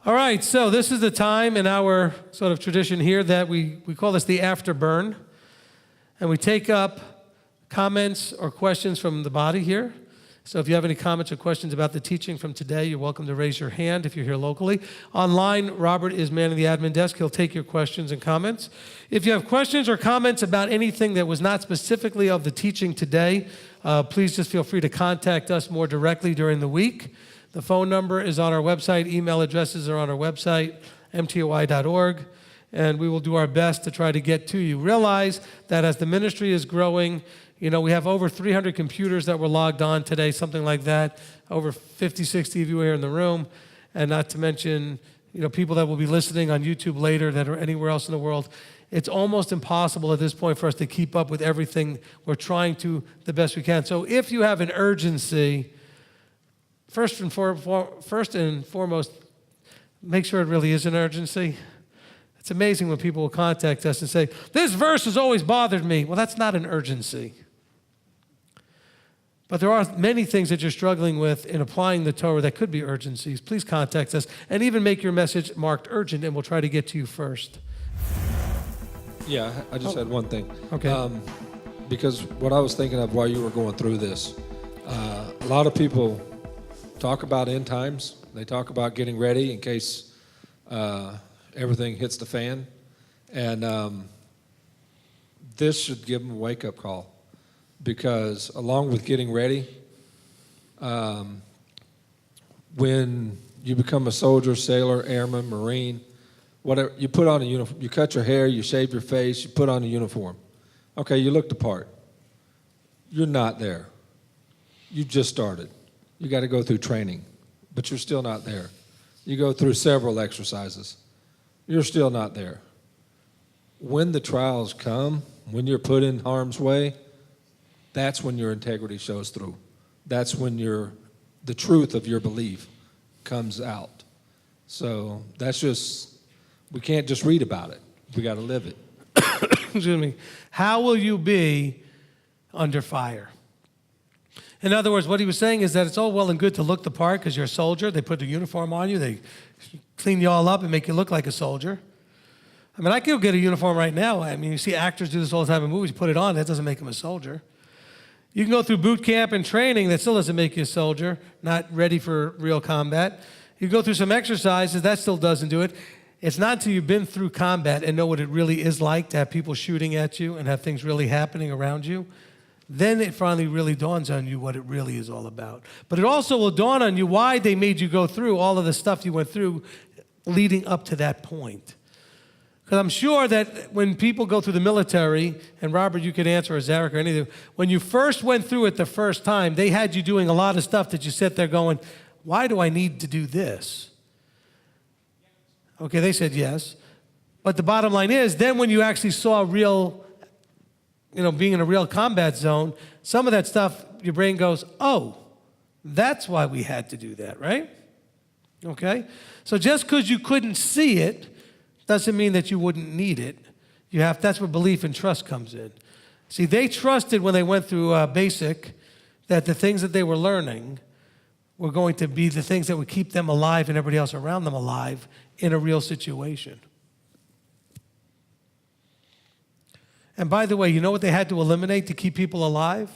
All right, so this is the time in our sort of tradition here that we call this the Afterburn. And we take up comments or questions from the body here. So if you have any comments or questions about the teaching from today, you're welcome to raise your hand if you're here locally. Online, Robert is manning the admin desk. He'll take your questions and comments. If you have questions or comments about anything that was not specifically of the teaching today, please just feel free to contact us more directly during the week. The phone number is on our website. Email addresses are on our website, mtoi.org, and we will do our best to try to get to you. Realize that as the ministry is growing, we have over 300 computers that were logged on today, something like that, over 50, 60 of you here in the room, and not to mention, people that will be listening on YouTube later that are anywhere else in the world. It's almost impossible at this point for us to keep up with everything. We're trying to the best we can. So if you have an urgency, first and foremost, make sure it really is an urgency. It's amazing when people will contact us and say, this verse has always bothered me. Well, that's not an urgency. But there are many things that you're struggling with in applying the Torah that could be urgencies. Please contact us and even make your message marked urgent, and we'll try to get to you first. Yeah, I just had one thing. Okay. Because what I was thinking of while you were going through this, a lot of people talk about end times. They talk about getting ready in case everything hits the fan. And this should give them a wake-up call. Because along with getting ready, when you become a soldier, sailor, airman, Marine, whatever, you put on a uniform. You cut your hair, you shave your face, you put on a uniform. Okay, you look the part. You're not there. You just started. You got to go through training, but you're still not there. You go through several exercises. You're still not there. When the trials come, when you're put in harm's way, that's when your integrity shows through. That's when the truth of your belief comes out. So that's we can't just read about it. We got to live it. Excuse me. How will you be under fire? In other words, what he was saying is that it's all well and good to look the part because you're a soldier. They put the uniform on you. They clean you all up and make you look like a soldier. I mean, I could get a uniform right now. I mean, you see actors do this all the time in movies. You put it on. That doesn't make them a soldier. You can go through boot camp and training. That still doesn't make you a soldier, not ready for real combat. You go through some exercises. That still doesn't do it. It's not until you've been through combat and know what it really is like to have people shooting at you and have things really happening around you. Then it finally really dawns on you what it really is all about. But it also will dawn on you why they made you go through all of the stuff you went through leading up to that point. Because I'm sure that when people go through the military, and Robert, you could answer, or Zarek, or anything, when you first went through it the first time, they had you doing a lot of stuff that you sit there going, why do I need to do this? Okay, they said yes. But the bottom line is, then when you actually saw real, being in a real combat zone, some of that stuff, your brain goes, oh, that's why we had to do that, right? Okay? So just because you couldn't see it doesn't mean that you wouldn't need it. That's where belief and trust comes in. See, they trusted when they went through basic that the things that they were learning were going to be the things that would keep them alive and everybody else around them alive in a real situation. And by the way, you know what they had to eliminate to keep people alive?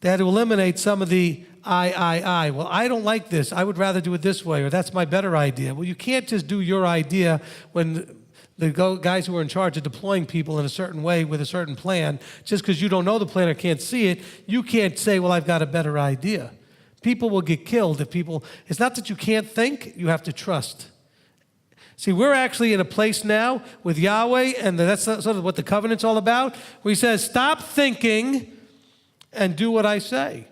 They had to eliminate some of the I. Well, I don't like this. I would rather do it this way, or that's my better idea. Well, you can't just do your idea when the guys who are in charge of deploying people in a certain way with a certain plan, just because you don't know the plan or can't see it, you can't say, well, I've got a better idea. People will get killed if it's not that you can't think, you have to trust. See, we're actually in a place now with Yahweh, and that's sort of what the covenant's all about, where he says, stop thinking and do what I say.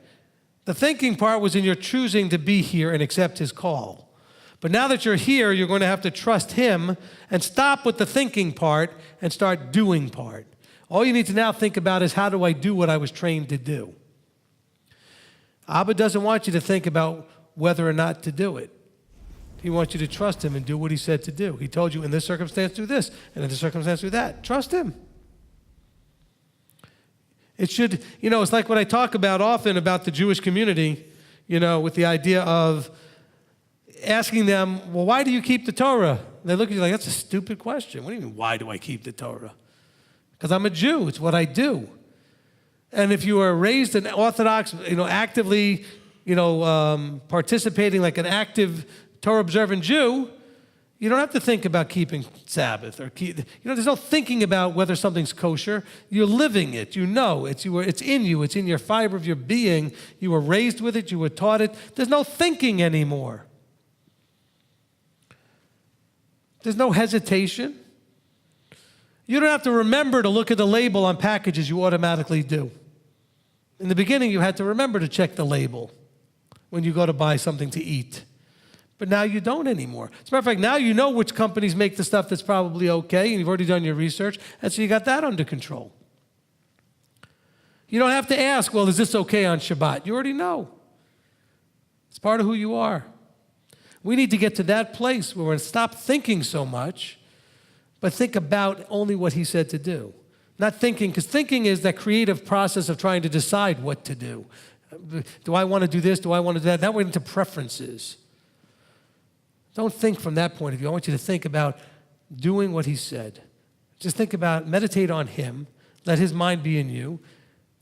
The thinking part was in your choosing to be here and accept his call. But now that you're here, you're going to have to trust him and stop with the thinking part and start doing part. All you need to now think about is, how do I do what I was trained to do? Abba doesn't want you to think about whether or not to do it. He wants you to trust him and do what he said to do. He told you, in this circumstance, do this, and in this circumstance, do that. Trust him. It should, it's like what I talk about often about the Jewish community, with the idea of asking them, well, why do you keep the Torah? They look at you like, that's a stupid question. What do you mean, why do I keep the Torah? Because I'm a Jew. It's what I do. And if you are raised an Orthodox, actively, participating like an active Torah observant Jew, you don't have to think about keeping Sabbath there's no thinking about whether something's kosher. You're living it. You know it's in you. It's in your fiber of your being. You were raised with it. You were taught it. There's no thinking anymore. There's no hesitation. You don't have to remember to look at the label on packages. You automatically do. In the beginning, you had to remember to check the label when you go to buy something to eat. But now you don't anymore. As a matter of fact, now you know which companies make the stuff that's probably okay, and you've already done your research, and so you got that under control. You don't have to ask, well, is this okay on Shabbat? You already know. It's part of who you are. We need to get to that place where we're going to stop thinking so much, but think about only what he said to do. Not thinking, because thinking is that creative process of trying to decide what to do. Do I want to do this? Do I want to do that? That went into preferences. Don't think from that point of view. I want you to think about doing what he said. Just think about, meditate on him. Let his mind be in you.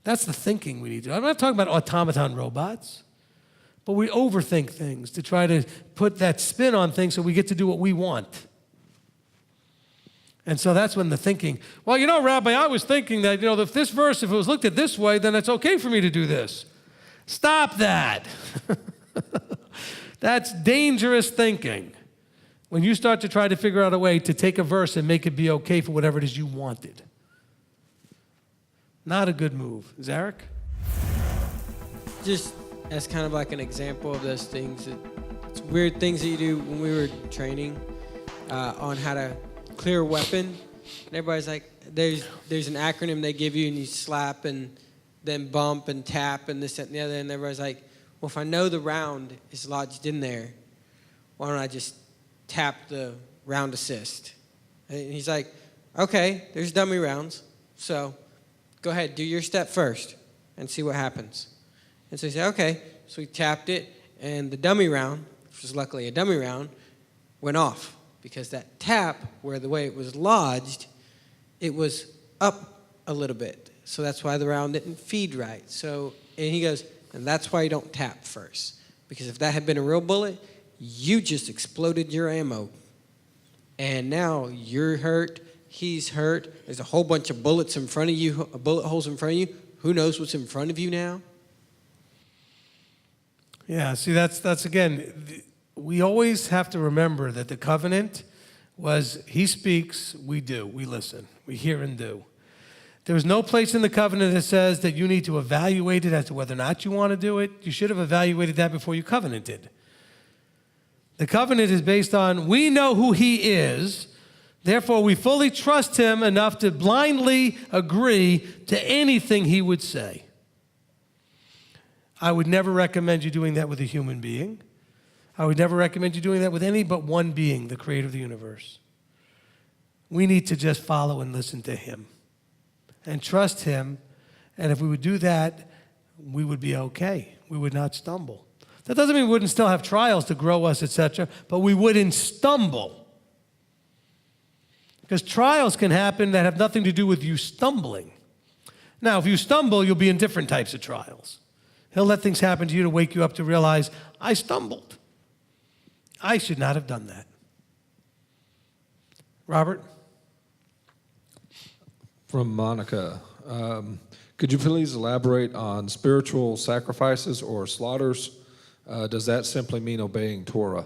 That's the thinking we need to do. I'm not talking about automaton robots, but we overthink things to try to put that spin on things so we get to do what we want. And so that's when the thinking, well, Rabbi, I was thinking that, if this verse, if it was looked at this way, then it's okay for me to do this. Stop that. That's dangerous thinking. When you start to try to figure out a way to take a verse and make it be okay for whatever it is you wanted. Not a good move. Zarek? Just as kind of like an example of those things, it's weird things that you do when we were training on how to clear a weapon. And everybody's like, there's an acronym they give you, and you slap and then bump and tap and this, that, and the other. And everybody's like, well, if I know the round is lodged in there, why don't I just tap the round assist? And he's like, okay, there's dummy rounds, so go ahead, do your step first and see what happens. And so he said, okay. So we tapped it, and the dummy round, which was luckily a dummy round, went off because that tap, where the way it was lodged, it was up a little bit. So that's why the round didn't feed right. So, and he goes, and that's why you don't tap first. Because if that had been a real bullet, you just exploded your ammo. And now you're hurt, he's hurt, there's a whole bunch of bullets in front of you, bullet holes in front of you. Who knows what's in front of you now? Yeah, see, that's again, we always have to remember that the covenant was he speaks, we do, we listen, we hear and do. There is no place in the covenant that says that you need to evaluate it as to whether or not you want to do it. You should have evaluated that before you covenanted. The covenant is based on we know who he is, therefore we fully trust him enough to blindly agree to anything he would say. I would never recommend you doing that with a human being. I would never recommend you doing that with any but one being, the creator of the universe. We need to just follow and listen to him and trust him. And if we would do that, we would be okay. We would not stumble. That doesn't mean we wouldn't still have trials to grow us, etc., but we wouldn't stumble. Because trials can happen that have nothing to do with you stumbling. Now, if you stumble, you'll be in different types of trials. He'll let things happen to you to wake you up to realize, I stumbled. I should not have done that. Robert? From Monica, could you please elaborate on spiritual sacrifices or slaughters? Does that simply mean obeying Torah?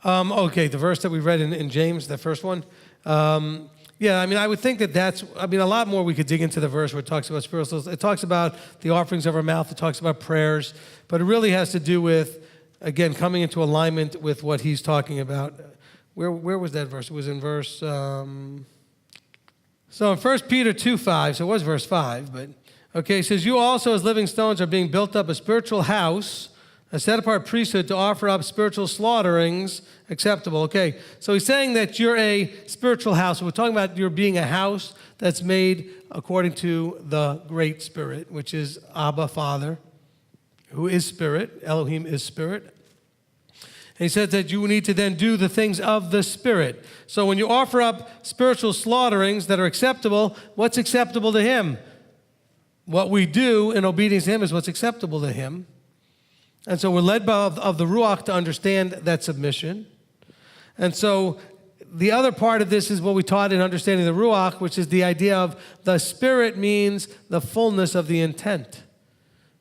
Okay, the verse that we read in James, the first one. Yeah, I would think that's a lot more we could dig into the verse where it talks about spiritual. It talks about the offerings of our mouth. It talks about prayers. But it really has to do with, again, coming into alignment with what he's talking about. Where was that verse? It was in verse... So in 1 Peter 2:5, so it was verse 5, but, okay, it says, you also as living stones are being built up a spiritual house, a set-apart priesthood to offer up spiritual slaughterings acceptable. Okay, so he's saying that you're a spiritual house. We're talking about you're being a house that's made according to the Great Spirit, which is Abba, Father, who is Spirit. Elohim is Spirit. And he says that you need to then do the things of the Spirit. So when you offer up spiritual slaughterings that are acceptable, what's acceptable to him? What we do in obedience to him is what's acceptable to him. And so we're led by of the Ruach to understand that submission. And so the other part of this is what we taught in understanding the Ruach, which is the idea of the Spirit means the fullness of the intent.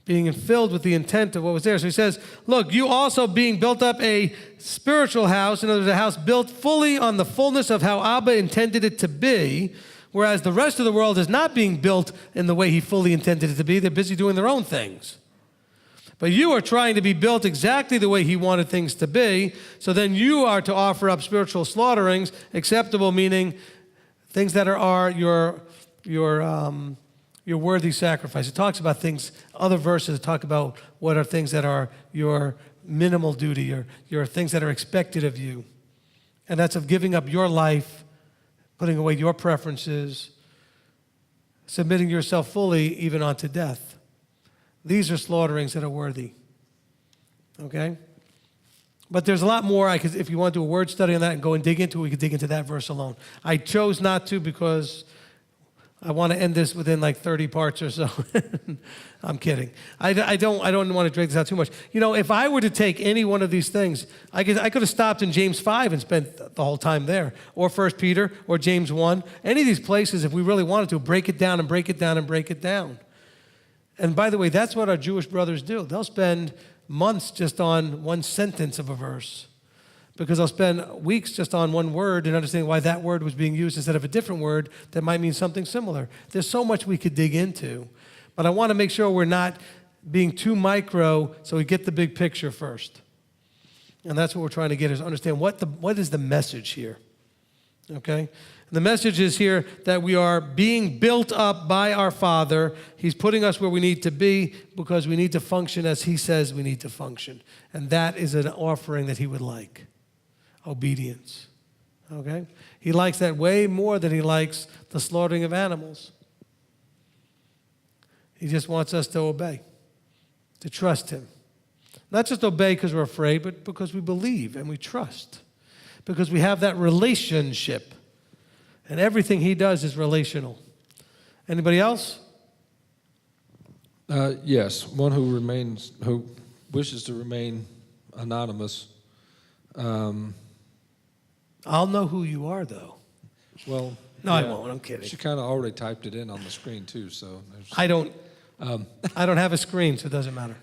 Being filled with the intent of what was there. So he says, look, you also being built up a spiritual house, in other words, a house built fully on the fullness of how Abba intended it to be, whereas the rest of the world is not being built in the way he fully intended it to be. They're busy doing their own things. But you are trying to be built exactly the way he wanted things to be, so then you are to offer up spiritual slaughterings, acceptable meaning things that are your worthy sacrifice. It talks about things, other verses talk about what are things that are your minimal duty, your things that are expected of you. And that's of giving up your life, putting away your preferences, submitting yourself fully even unto death. These are slaughterings that are worthy. Okay? But there's a lot more. If you want to do a word study on that and go and dig into it, we could dig into that verse alone. I chose not to because I want to end this within like 30 parts or so. I'm kidding. I don't want to drag this out too much. You know, if I were to take any one of these things, I could have stopped in James 5 and spent the whole time there, or 1 Peter, or James 1. Any of these places, if we really wanted to, break it down and break it down and break it down. And by the way, that's what our Jewish brothers do. They'll spend months just on one sentence of a verse, because they'll spend weeks just on one word and understanding why that word was being used instead of a different word that might mean something similar. There's so much we could dig into, but I want to make sure we're not being too micro, so we get the big picture first. And that's what we're trying to get, is understand what is the message here, okay? The message is here that we are being built up by our Father. He's putting us where we need to be because we need to function as he says we need to function. And that is an offering that he would like. Obedience. Okay? He likes that way more than he likes the slaughtering of animals. He just wants us to obey, to trust him. Not just obey because we're afraid, but because we believe and we trust. Because we have that relationship. And everything he does is relational. Anybody else? Yes, one who wishes to remain anonymous. I'll know who you are, though. Well, no, I won't. I'm kidding. She kind of already typed it in on the screen too, so I don't have a screen, so it doesn't matter.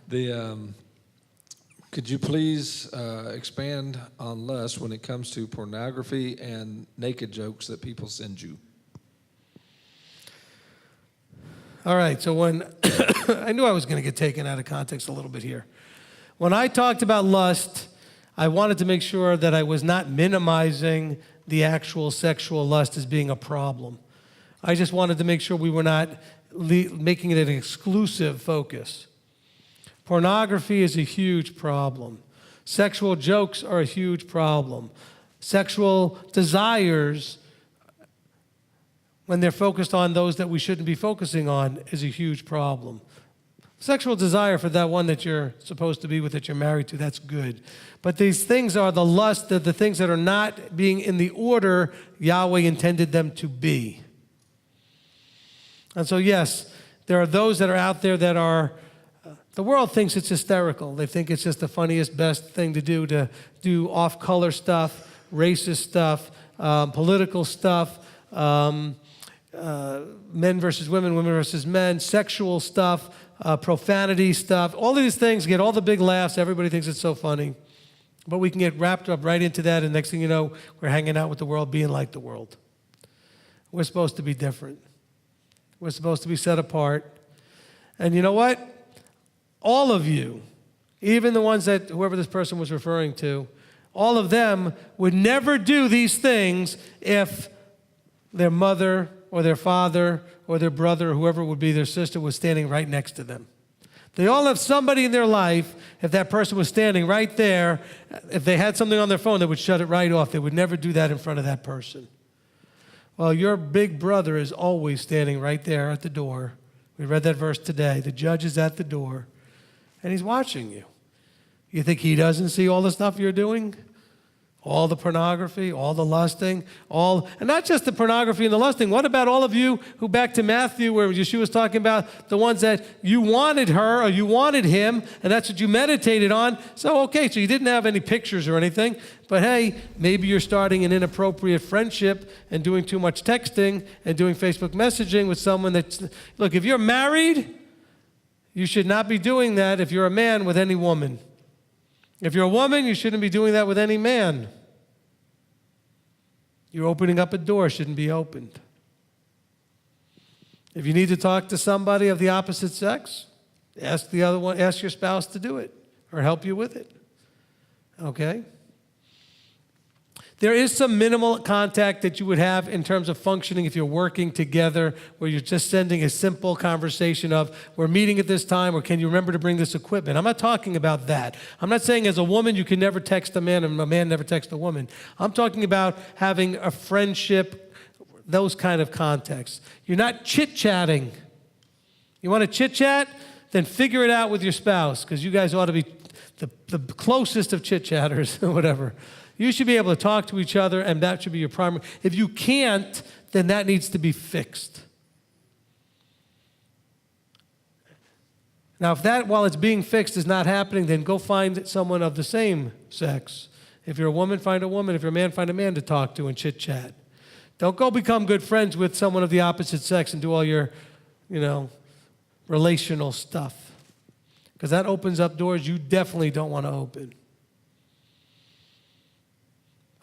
Could you please expand on less when it comes to pornography and naked jokes that people send you? All right, so when I knew I was going to get taken out of context a little bit here. When I talked about lust, I wanted to make sure that I was not minimizing the actual sexual lust as being a problem. I just wanted to make sure we were not making it an exclusive focus. Pornography is a huge problem. Sexual jokes are a huge problem. Sexual desires, when they're focused on those that we shouldn't be focusing on, is a huge problem. Sexual desire for that one that you're supposed to be with, that you're married to, that's good. But these things are the lust, the things that are not being in the order Yahweh intended them to be. And so, yes, there are those that are out there that are, the world thinks it's hysterical. They think it's just the funniest, best thing to do off-color stuff, racist stuff, political stuff, men versus women, women versus men, sexual stuff, profanity stuff. All of these things get all the big laughs. Everybody thinks it's so funny. But we can get wrapped up right into that, and next thing you know, we're hanging out with the world, being like the world. We're supposed to be different. We're supposed to be set apart. And you know what? All of you, even the ones that whoever this person was referring to, all of them would never do these things if their mother or their father or their brother or whoever would be their sister was standing right next to them. They all have somebody in their life, if that person was standing right there, if they had something on their phone, they would shut it right off. They would never do that in front of that person. Well, your big brother is always standing right there at the door. We read that verse today. The judge is at the door, and he's watching you. You think he doesn't see all the stuff you're doing? All the pornography, all the lusting, and not just the pornography and the lusting. What about all of you who, back to Matthew, where Yeshua was talking about the ones that you wanted her or you wanted him, and that's what you meditated on. So you didn't have any pictures or anything, but hey, maybe you're starting an inappropriate friendship and doing too much texting and doing Facebook messaging with someone that's, look, if you're married, you should not be doing that if you're a man with any woman. If you're a woman, you shouldn't be doing that with any man. You're opening up a door shouldn't be opened. If you need to talk to somebody of the opposite sex, ask your spouse to do it or help you with it. Okay? There is some minimal contact that you would have in terms of functioning if you're working together, where you're just sending a simple conversation of, we're meeting at this time, or can you remember to bring this equipment? I'm not talking about that. I'm not saying as a woman you can never text a man and a man never text a woman. I'm talking about having a friendship, those kind of contexts. You're not chit-chatting. You want to chit-chat? Then figure it out with your spouse, because you guys ought to be the closest of chit-chatters or whatever. You should be able to talk to each other, and that should be your primary. If you can't, then that needs to be fixed. Now, if that, while it's being fixed, is not happening, then go find someone of the same sex. If you're a woman, find a woman. If you're a man, find a man to talk to and chit-chat. Don't go become good friends with someone of the opposite sex and do all your, relational stuff, because that opens up doors you definitely don't want to open.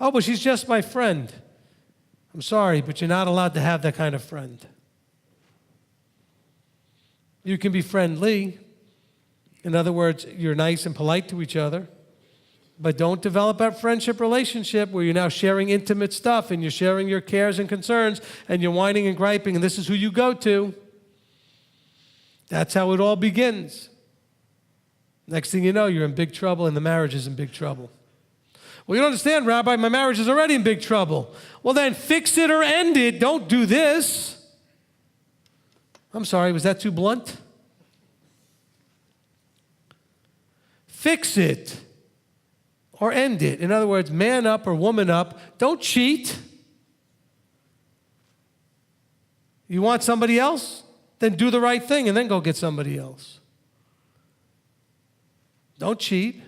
Oh, but she's just my friend. I'm sorry, but you're not allowed to have that kind of friend. You can be friendly. In other words, you're nice and polite to each other. But don't develop a friendship relationship where you're now sharing intimate stuff and you're sharing your cares and concerns and you're whining and griping, and this is who you go to. That's how it all begins. Next thing you know, you're in big trouble and the marriage is in big trouble. Well, you don't understand, Rabbi, my marriage is already in big trouble. Well, then fix it or end it. Don't do this. I'm sorry, was that too blunt? Fix it or end it. In other words, man up or woman up. Don't cheat. You want somebody else? Then do the right thing and then go get somebody else. Don't cheat.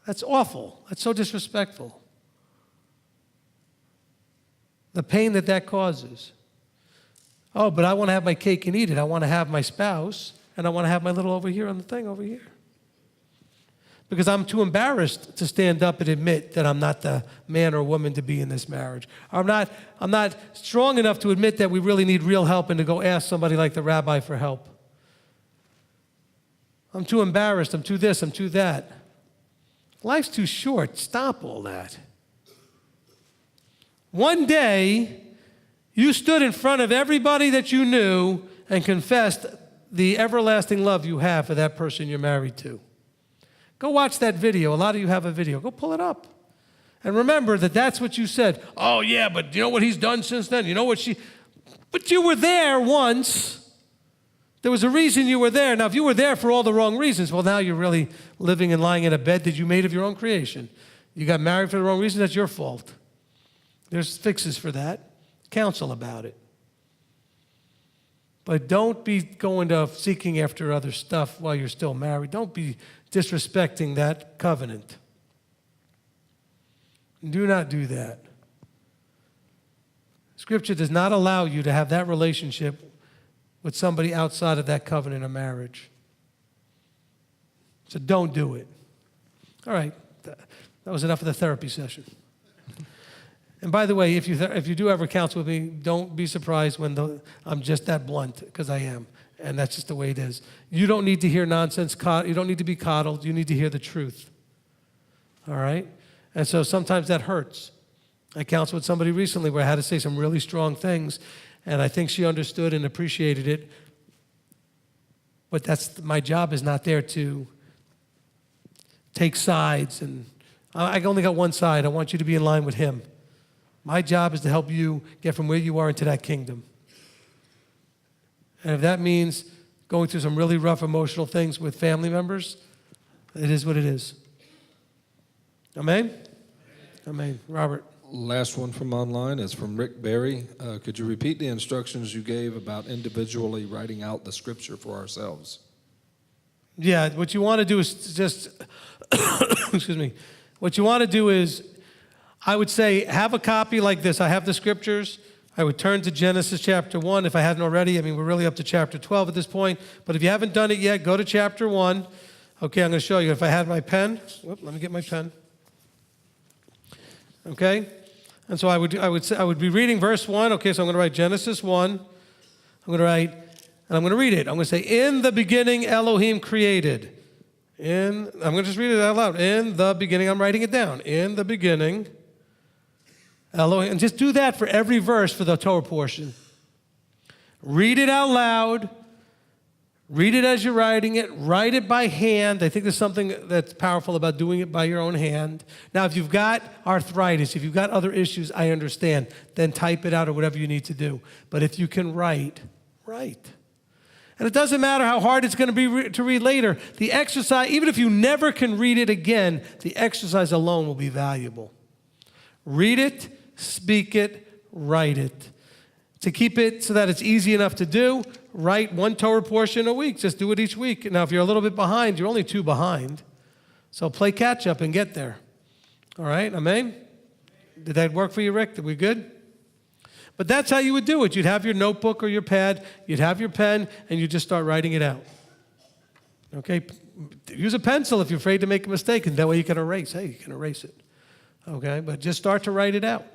That's awful. That's so disrespectful. The pain that causes. Oh, but I want to have my cake and eat it. I want to have my spouse, and I want to have my little over here on the thing over here. Because I'm too embarrassed to stand up and admit that I'm not the man or woman to be in this marriage. I'm not strong enough to admit that we really need real help and to go ask somebody like the rabbi for help. I'm too embarrassed. I'm too this. I'm too that. Life's too short. Stop all that. One day, you stood in front of everybody that you knew and confessed the everlasting love you have for that person you're married to. Go watch that video. A lot of you have a video. Go pull it up. And remember that that's what you said. Oh, yeah, but you know what he's done since then? You know what she... But you were there once. There was a reason you were there. Now, if you were there for all the wrong reasons, well, now you're really living and lying in a bed that you made of your own creation. You got married for the wrong reason, that's your fault. There's fixes for that. Counsel about it. But don't be going to seeking after other stuff while you're still married. Don't be disrespecting that covenant. Do not do that. Scripture does not allow you to have that relationship with somebody outside of that covenant of marriage. So don't do it. All right, that was enough of the therapy session. And by the way, if you do ever counsel with me, don't be surprised when I'm just that blunt, because I am. And that's just the way it is. You don't need to hear nonsense. You don't need to be coddled. You need to hear the truth. All right? And so sometimes that hurts. I counseled with somebody recently where I had to say some really strong things, and I think she understood and appreciated it. But my job is not there to take sides. And I only got one side. I want you to be in line with him. My job is to help you get from where you are into that kingdom. And if that means going through some really rough emotional things with family members, it is what it is. Amen? Amen. Robert. Last one from online is from Rick Berry. Could you repeat the instructions you gave about individually writing out the scripture for ourselves? Yeah, what you want to do is just, excuse me, what you want to do is, I would say, have a copy like this. I have the scriptures. I would turn to Genesis chapter 1 if I hadn't already. I mean, we're really up to chapter 12 at this point. But if you haven't done it yet, go to chapter 1. Okay, I'm going to show you. If I had my pen, let me get my pen. Okay? And so I would be reading verse 1. Okay, so I'm going to write Genesis 1. I'm going to write, and I'm going to read it. I'm going to say, in the beginning Elohim created. I'm going to just read it out loud. In the beginning, I'm writing it down. In the beginning, Elohim. And just do that for every verse for the Torah portion. Read it out loud. Read it as you're writing it. Write it by hand. I think there's something that's powerful about doing it by your own hand. Now, if you've got arthritis, if you've got other issues, I understand. Then type it out or whatever you need to do. But if you can write. And it doesn't matter how hard it's going to be to read later. The exercise, even if you never can read it again, the exercise alone will be valuable. Read it, speak it, write it. To keep it so that it's easy enough to do, write one Torah portion a week. Just do it each week. Now, if you're a little bit behind, you're only 2 behind. So play catch up and get there. All right, amen? Did that work for you, Rick? Are we good? But that's how you would do it. You'd have your notebook or your pad, you'd have your pen, and you just start writing it out. Okay? Use a pencil if you're afraid to make a mistake, and that way you can erase. Hey, you can erase it. Okay? But just start to write it out.